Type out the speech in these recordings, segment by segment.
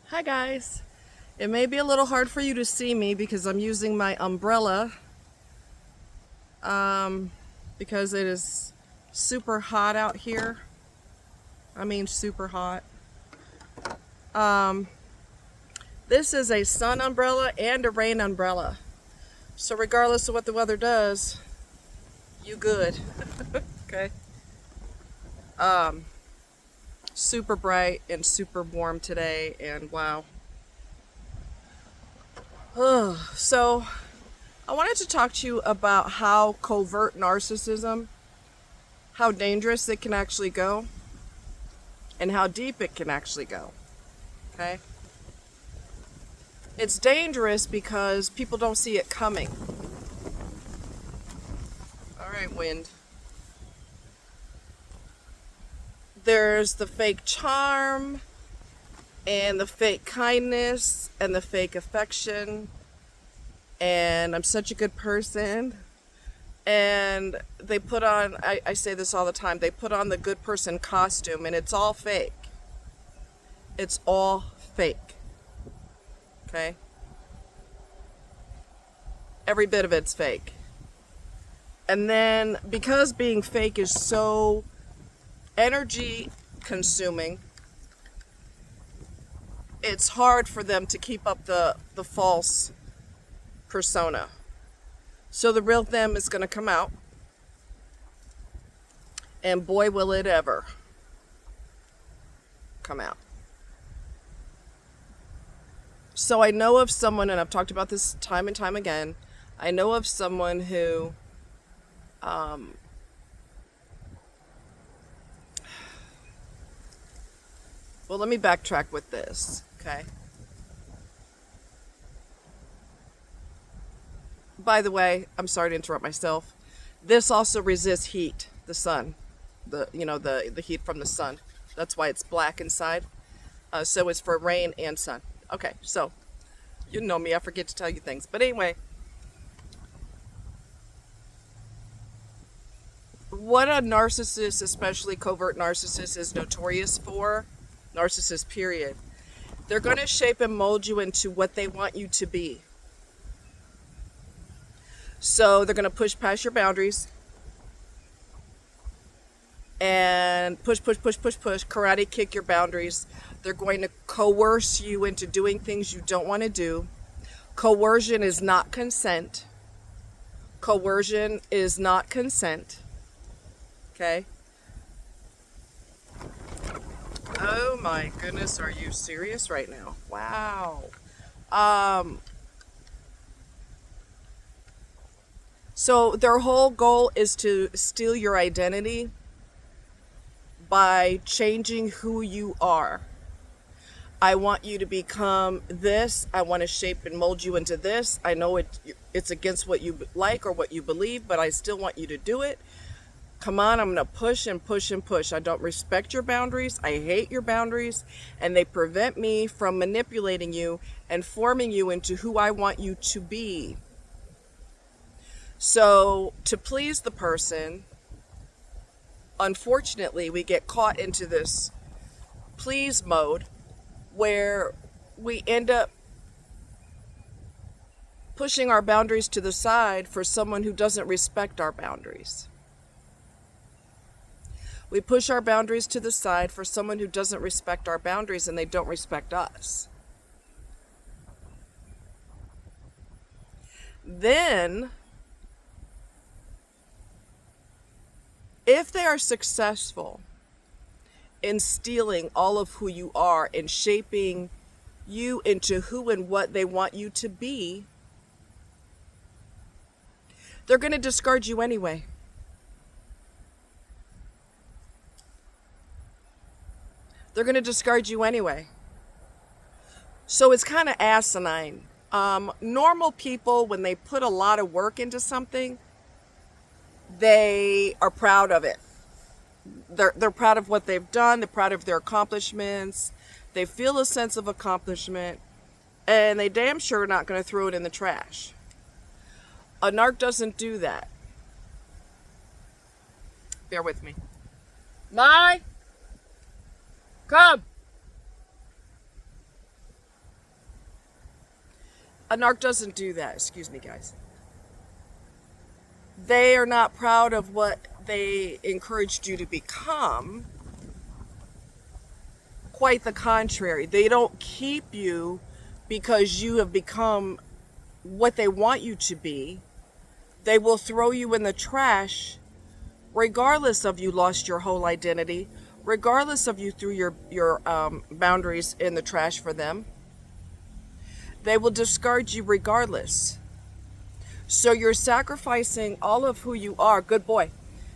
Hi guys. It may be a little hard for you to see me because I'm using my umbrella because it is super hot out here. I mean super hot. Um, this is a sun umbrella and a rain umbrella. So regardless of what the weather does, you good. Okay. Um, Super bright and super warm today, and wow. So I wanted to talk to you about how covert narcissism, how dangerous it can actually go, and how deep it can actually go. Okay? It's dangerous because people don't see it coming. All right, wind. There's the fake charm, and the fake kindness, and the fake affection, and I'm such a good person. And they put on, I say this all the time, they put on the good person costume, and it's all fake. It's all fake. Okay? Every bit of it's fake. And then because being fake is so energy consuming, it's hard for them to keep up the false persona. So the real them is going to come out. And boy, will it ever come out. So I know of someone, and I've talked about this time and time again, I know of someone who well, let me backtrack with this, okay? By the way, I'm sorry to interrupt myself. This also resists heat, the sun, the heat from the sun. That's why it's black inside. So it's for rain and sun. Okay, so you know me, I forget to tell you things. But anyway, what a narcissist, especially covert narcissist, is notorious for, narcissist period, they're going to shape and mold you into what they want you to be. So they're going to push past your boundaries and push, karate kick your boundaries. They're going to coerce you into doing things you don't want to do. Coercion is not consent. Coercion is not consent. Okay? Oh my goodness, are you serious right now? Wow. So their whole goal is to steal your identity by changing who you are. I want you to become this. I want to shape and mold you into this. I know it's against what you like or what you believe, but I still want you to do it. Come on, I'm going to push and push and push. I don't respect your boundaries. I hate your boundaries. And they prevent me from manipulating you and forming you into who I want you to be. So to please the person, unfortunately, we get caught into this please mode where we end up pushing our boundaries to the side for someone who doesn't respect our boundaries. We push our boundaries to the side for someone who doesn't respect our boundaries, and they don't respect us. Then, if they are successful in stealing all of who you are and shaping you into who and what they want you to be, they're going to discard you anyway. They're going to discard you anyway. So it's kind of asinine. Normal people, when they put a lot of work into something, they are proud of it. They're proud of what they've done. They're proud of their accomplishments. They feel a sense of accomplishment, and they damn sure are not going to throw it in the trash. A narc doesn't do that. Bear with me. Come. A narc doesn't do that. Excuse me, guys. They are not proud of what they encouraged you to become. Quite the contrary. They don't keep you because you have become what they want you to be. They will throw you in the trash regardless of you lost your whole identity, regardless of you threw your boundaries in the trash for them. They will discard you regardless. So you're sacrificing all of who you are. Good boy.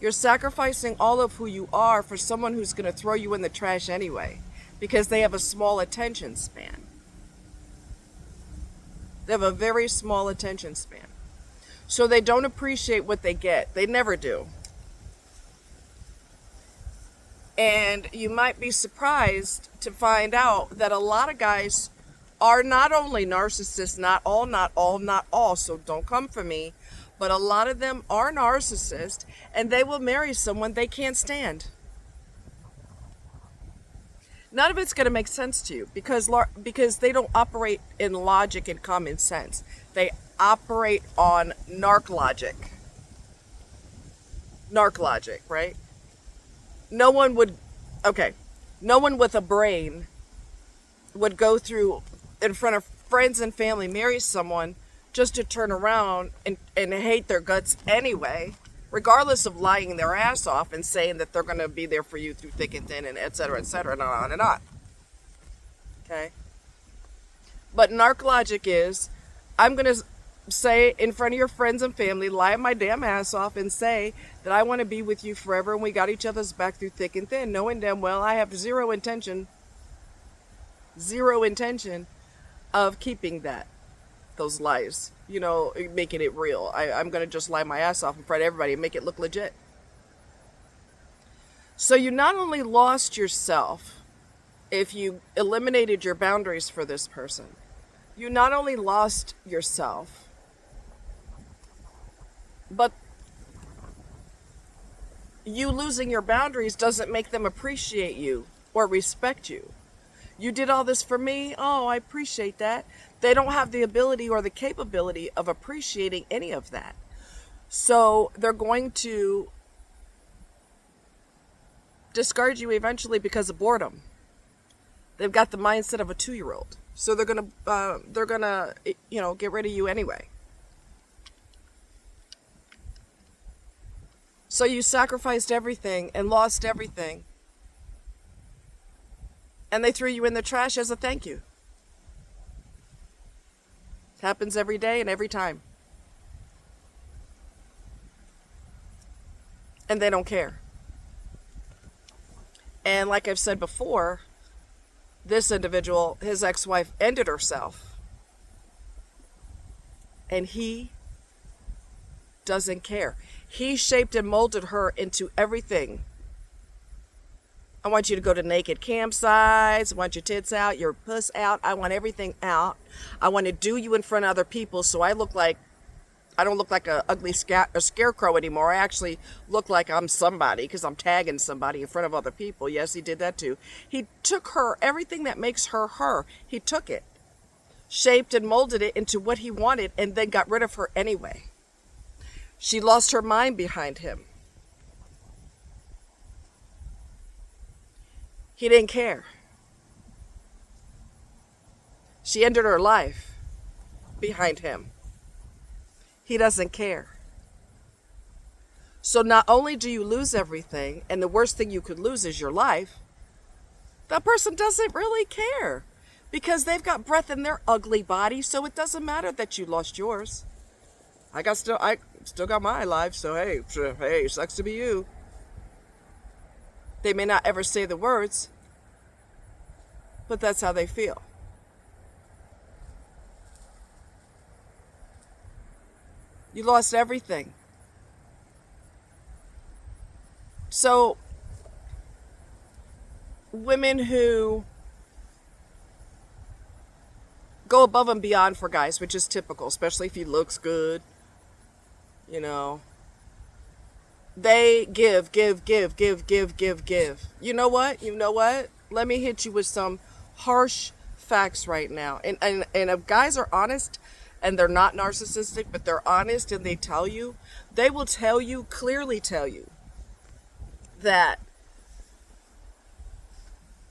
You're sacrificing all of who you are for someone who's going to throw you in the trash anyway, because they have a small attention span. They have a very small attention span. So they don't appreciate what they get. They never do. And you might be surprised to find out that a lot of guys are not only narcissists, not all, so don't come for me, but a lot of them are narcissists, and they will marry someone they can't stand. None of it's going to make sense to you because they don't operate in logic and common sense. They operate on narc logic. Narc logic, right? No one with a brain would go through in front of friends and family, marry someone just to turn around and hate their guts anyway, regardless of lying their ass off and saying that they're going to be there for you through thick and thin and et cetera, and on and on. Okay? But narc logic is, I'm going to say in front of your friends and family, lie my damn ass off and say that I want to be with you forever and we got each other's back through thick and thin, knowing damn well I have zero intention of keeping those lies, making it real. I'm going to just lie my ass off in front of everybody and make it look legit. So you not only lost yourself if you eliminated your boundaries for this person, you not only lost yourself, but you losing your boundaries doesn't make them appreciate you or respect you. You did all this for me. Oh, I appreciate that. They don't have the ability or the capability of appreciating any of that. So they're going to discard you eventually because of boredom. They've got the mindset of a 2-year-old. So they're gonna get rid of you anyway. So you sacrificed everything and lost everything. And they threw you in the trash as a thank you. It happens every day and every time. And they don't care. And like I've said before, this individual, his ex-wife, ended herself. And he doesn't care. He shaped and molded her into everything. I want you to go to naked campsites. I want your tits out, your puss out. I want everything out. I want to do you in front of other people so I don't look like a ugly scarecrow anymore. I actually look like I'm somebody because I'm tagging somebody in front of other people. Yes, he did that too. He took her, everything that makes her her. He took it, shaped and molded it into what he wanted, and then got rid of her anyway. She lost her mind behind him. He didn't care. She ended her life behind him. He doesn't care. So not only do you lose everything, and the worst thing you could lose is your life, that person doesn't really care because they've got breath in their ugly body, so it doesn't matter that you lost yours. I still got my life, so hey, sucks to be you. They may not ever say the words, but that's how they feel. You lost everything. So, women who go above and beyond for guys, which is typical, especially if he looks good, they give. You know what? Let me hit you with some harsh facts right now. And if guys are honest and they're not narcissistic, but they're honest and they tell you, they will tell you, clearly tell you, that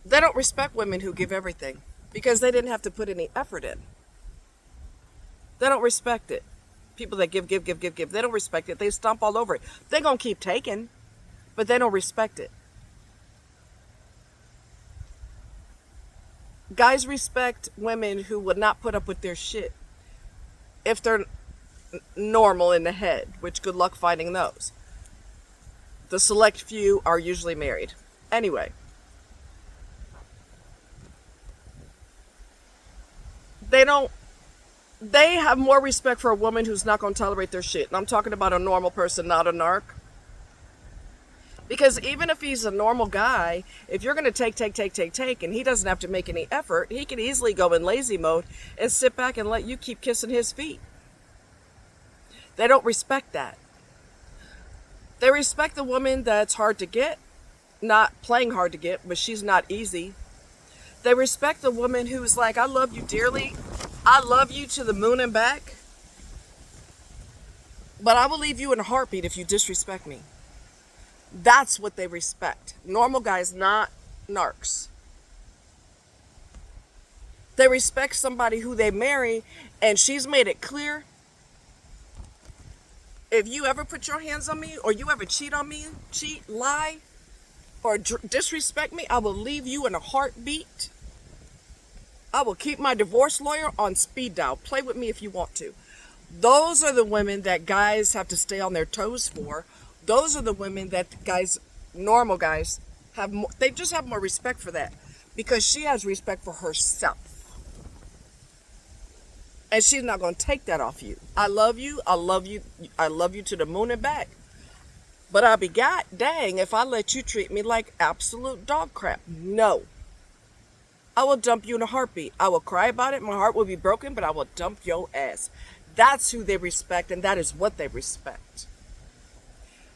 they don't respect women who give everything because they didn't have to put any effort in. They don't respect it. People that give, they don't respect it. They stomp all over it. They're going to keep taking, but they don't respect it. Guys respect women who would not put up with their shit if they're normal in the head, which good luck finding those. The select few are usually married. Anyway. They have more respect for a woman who's not going to tolerate their shit. And I'm talking about a normal person, not a narc. Because even if he's a normal guy, if you're going to take, and he doesn't have to make any effort, he can easily go in lazy mode and sit back and let you keep kissing his feet. They don't respect that. They respect the woman that's hard to get, not playing hard to get, but she's not easy. They respect the woman who's like, I love you dearly. I love you to the moon and back. But I will leave you in a heartbeat if you disrespect me. That's what they respect. Normal guys, not narcs. They respect somebody who they marry, and she's made it clear, if you ever put your hands on me, or you ever cheat on me, lie, or disrespect me, I will leave you in a heartbeat. I will keep my divorce lawyer on speed dial. Play with me if you want to. Those are the women that guys have to stay on their toes for. Those are the women that guys, normal guys, have more, they just have more respect for that. Because she has respect for herself. And she's not going to take that off you. I love you. I love you. I love you to the moon and back. But I'll be god dang if I let you treat me like absolute dog crap. No. I will dump you in a heartbeat. I will cry about it. My heart will be broken, but I will dump your ass. That's who they respect, and that is what they respect.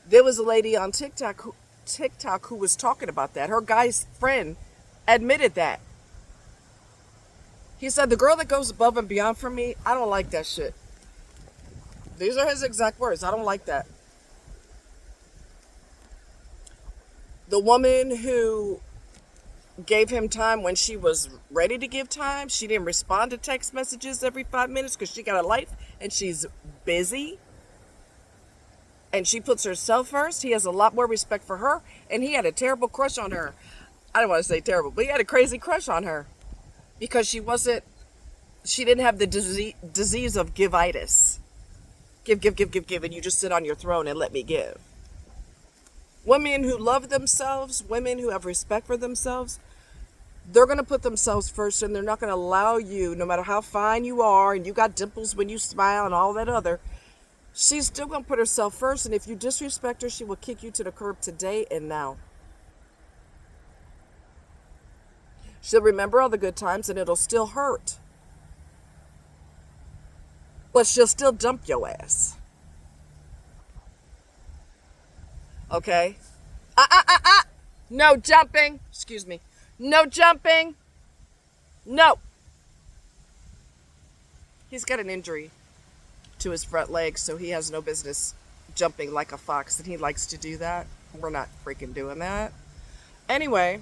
There was a lady on TikTok who was talking about that. Her guy's friend admitted that. He said, the girl that goes above and beyond for me, I don't like that shit. These are his exact words. I don't like that. The woman who gave him time when she was ready to give time. She didn't respond to text messages every 5 minutes because she got a life and she's busy. And she puts herself first. He has a lot more respect for her. And he had a terrible crush on her. I don't want to say terrible, but he had a crazy crush on her. Because she didn't have the disease of give-itis. Give, and you just sit on your throne and let me give. Women who love themselves, women who have respect for themselves, they're going to put themselves first, and they're not going to allow you, no matter how fine you are, and you got dimples when you smile and all that other, she's still going to put herself first, and if you disrespect her, she will kick you to the curb today and now. She'll remember all the good times, and it'll still hurt. But she'll still dump your ass. Okay? No jumping. Excuse me. No jumping. No. He's got an injury to his front leg, so he has no business jumping like a fox, and he likes to do that. We're not freaking doing that. Anyway,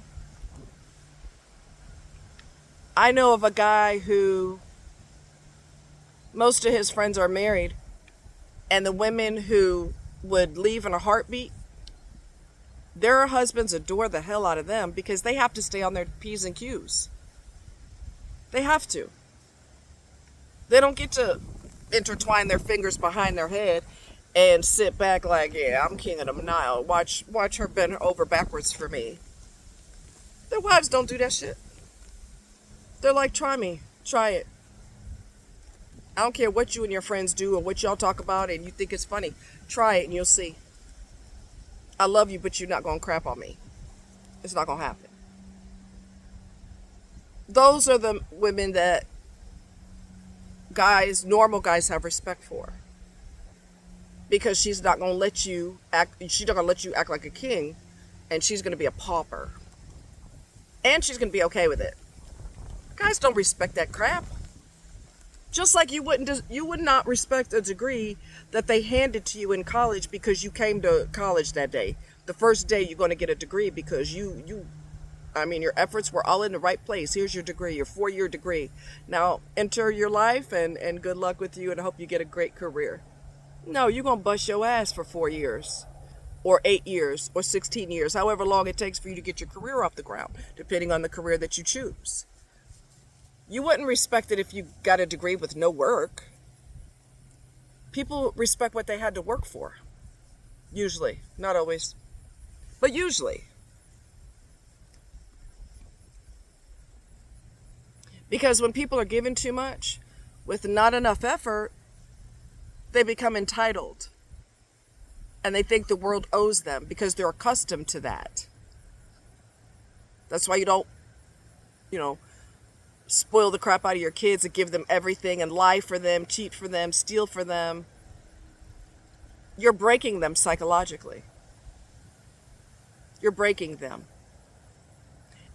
I know of a guy who most of his friends are married, and the women who would leave in a heartbeat, their husbands adore the hell out of them because they have to stay on their P's and Q's. They have to. They don't get to intertwine their fingers behind their head and sit back like, yeah, I'm king of the Nile. Watch her bend over backwards for me. Their wives don't do that shit. They're like, try me. Try it. I don't care what you and your friends do or what y'all talk about and you think it's funny. Try it and you'll see. I love you, but you're not going to crap on me. It's not going to happen. Those are the women that normal guys have respect for. Because she's not going to let you act like a king, and she's going to be a pauper. And she's going to be okay with it. God guys don't respect that crap. Just like you would not respect a degree that they handed to you in college because you came to college that day. The first day you're going to get a degree because your efforts were all in the right place. Here's your degree, your 4-year degree. Now enter your life and good luck with you, and I hope you get a great career. No, you're going to bust your ass for 4 years or 8 years or 16 years, however long it takes for you to get your career off the ground, depending on the career that you choose. You wouldn't respect it if you got a degree with no work. People respect what they had to work for. Usually. Not always. But usually. Because when people are given too much with not enough effort, they become entitled. And they think the world owes them because they're accustomed to that. That's why you don't, spoil the crap out of your kids and give them everything and lie for them, cheat for them, steal for them. You're breaking them psychologically. You're breaking them.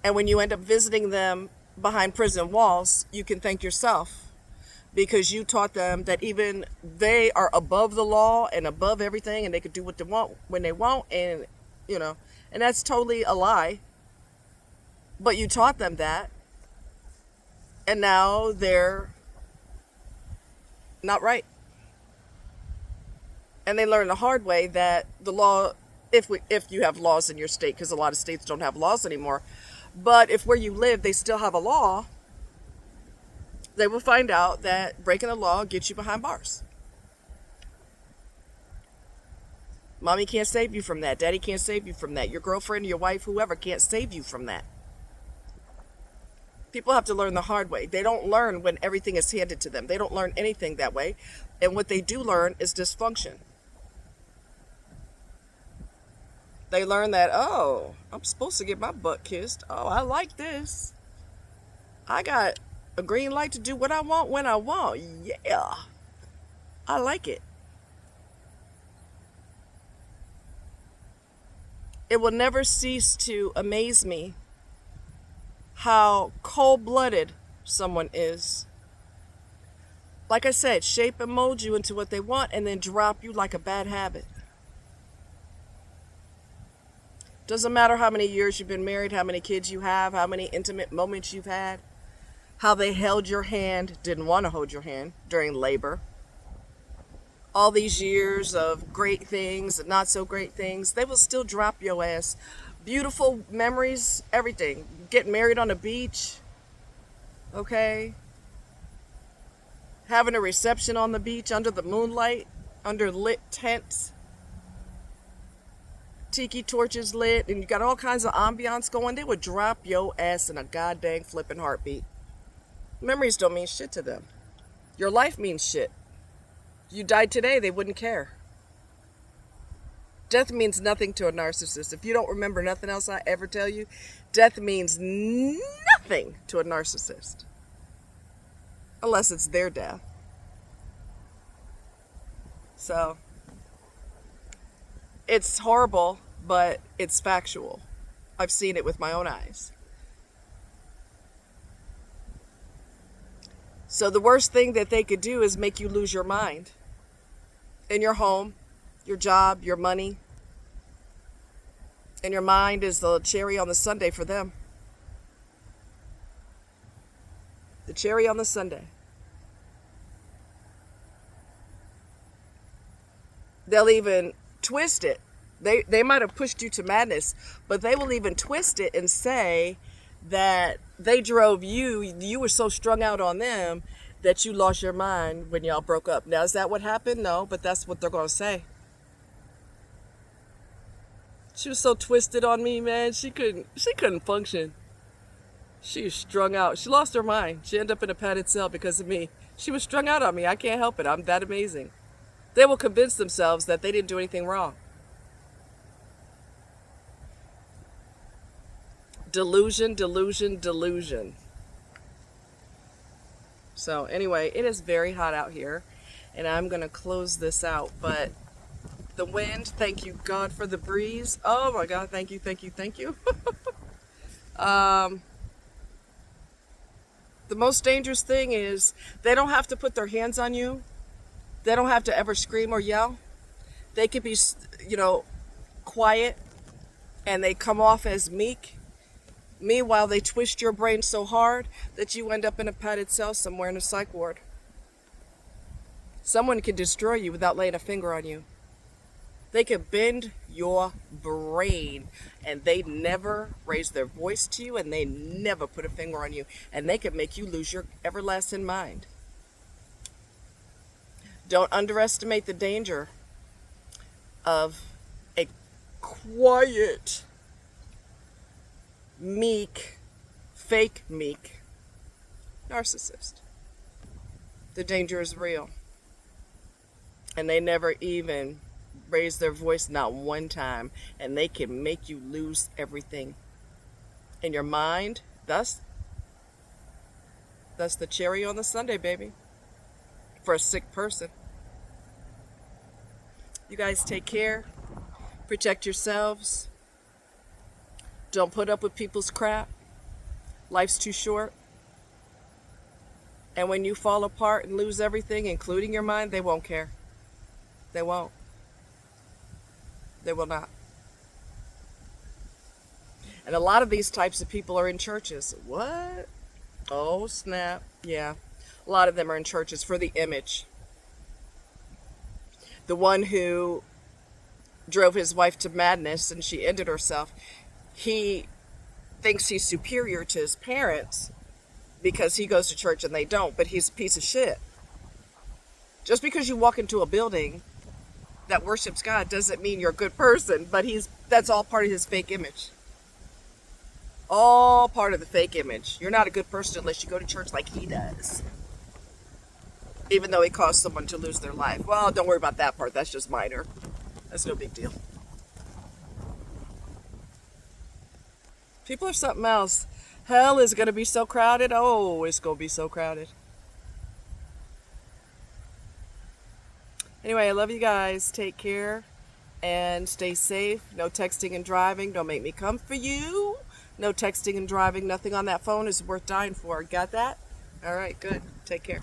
And when you end up visiting them behind prison walls, you can thank yourself because you taught them that even they are above the law and above everything and they could do what they want when they want, and and that's totally a lie. But you taught them that. And now they're not right. And they learn the hard way that the law, if you have laws in your state, because a lot of states don't have laws anymore, but if where you live they still have a law, they will find out that breaking the law gets you behind bars. Mommy can't save you from that. Daddy can't save you from that. Your girlfriend, your wife, whoever can't save you from that. People have to learn the hard way. They don't learn when everything is handed to them. They don't learn anything that way. And what they do learn is dysfunction. They learn that, oh, I'm supposed to get my butt kissed. Oh, I like this. I got a green light to do what I want when I want. Yeah, I like it. It will never cease to amaze me how cold-blooded someone is. Like I said, shape and mold you into what they want and then drop you like a bad habit. Doesn't matter how many years you've been married, how many kids you have, how many intimate moments you've had, how they held your hand, didn't want to hold your hand during labor. All these years of great things and not so great things, they will still drop your ass. Beautiful memories, everything. Getting married on a beach, okay? Having a reception on the beach under the moonlight, under lit tents. Tiki torches lit, and you got all kinds of ambiance going. They would drop your ass in a goddamn flipping heartbeat. Memories don't mean shit to them. Your life means shit. If you died today, they wouldn't care. Death means nothing to a narcissist. If you don't remember nothing else I ever tell you, death means nothing to a narcissist. Unless it's their death. So, it's horrible, but it's factual. I've seen it with my own eyes. So the worst thing that they could do is make you lose your mind. In your home, your job, your money. And your mind is the cherry on the sundae for them. The cherry on the sundae. They'll even twist it. They might have pushed you to madness, but they will even twist it and say that they drove you were so strung out on them that you lost your mind when y'all broke up. Now, is that what happened? No, but that's what they're going to say. She was so twisted on me, man. She couldn't function. She was strung out. She lost her mind. She ended up in a padded cell because of me. She was strung out on me. I can't help it. I'm that amazing. They will convince themselves that they didn't do anything wrong. Delusion, delusion, delusion. So anyway, it is very hot out here, and I'm going to close this out, but the wind, thank you God for the breeze. Oh my God, thank you, thank you, thank you. The The most dangerous thing is they don't have to put their hands on you. They don't have to ever scream or yell. They could be, quiet, and they come off as meek. Meanwhile, they twist your brain so hard that you end up in a padded cell somewhere in a psych ward. Someone can destroy you without laying a finger on you. They can bend your brain, and they never raise their voice to you, and they never put a finger on you, and they can make you lose your everlasting mind. Don't underestimate the danger of a quiet, meek, fake meek narcissist. The danger is real. And they never even raise their voice, not one time, and they can make you lose everything in your mind. That's the cherry on the sundae, baby, for a sick person. You guys take care. Protect yourselves. Don't put up with people's crap. Life's too short. And when you fall apart and lose everything, including your mind, they won't care. They won't. They will not. And a lot of these types of people are in churches. What? Oh, snap. Yeah. A lot of them are in churches for the image. The one who drove his wife to madness and she ended herself, he thinks he's superior to his parents because he goes to church and they don't, but he's a piece of shit. Just because you walk into a building that worships God doesn't mean you're a good person, but that's all part of his fake image. All part of the fake image. You're not a good person unless you go to church like he does. Even though he caused someone to lose their life. Well, don't worry about that part. That's just minor. That's no big deal. People are something else. Hell is going to be so crowded. Oh, it's going to be so crowded. Anyway, I love you guys. Take care and stay safe. No texting and driving. Don't make me come for you. No texting and driving. Nothing on that phone is worth dying for. Got that? All right, good. Take care.